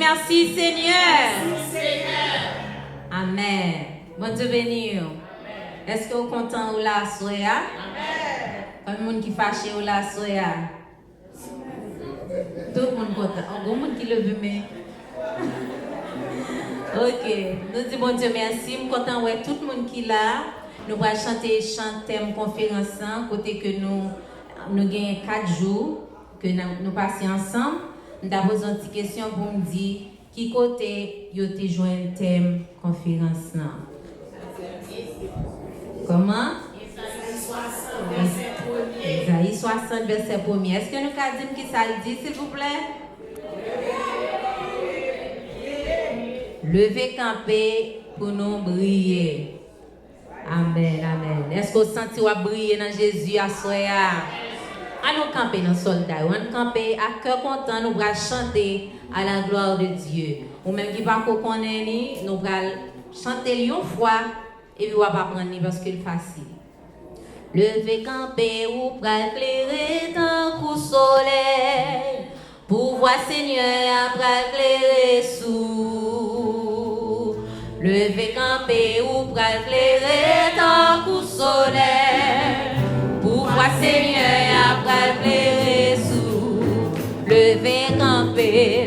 merci Seigneur. Amen. Bon Dieu béni. Est-ce que vous êtes content ou la soya? Amen. Comme le monde qui fâché ou la soya? Tout le monde content. Il y a un monde qui lève mais. Ok. Nous disons bon Dieu merci. Je suis content ouais tout le monde qui est là. Nous allons chanter thème conférence côté que nous gagnons 4 jours que nous passons ensemble. Nous avons posé une petite question pour me dire qui côté vous avez joint un thème conférence. Comment? Isaïe 60, verset 1er. Est-ce que nous pouvons dire qui ça dit, s'il vous plaît? Levez camper pour nous briller. Amen, amen. Est-ce que vous sentez que vous briller dans Jésus à soya? Allons camper dans le soldat. On camper à cœur content, nous allons chanter à la gloire de Dieu. Ou même qui va connaître, nous allons chanter une fois et puis on va pas prendre parce que c'est facile. Levez camper ou pral éclairer tant coup soleil. Pour voir Seigneur pral éclairer sous. Levez camper ou pral éclairer tant coup soleil. Pour voir Seigneur pral éclairer sous. Levez camper,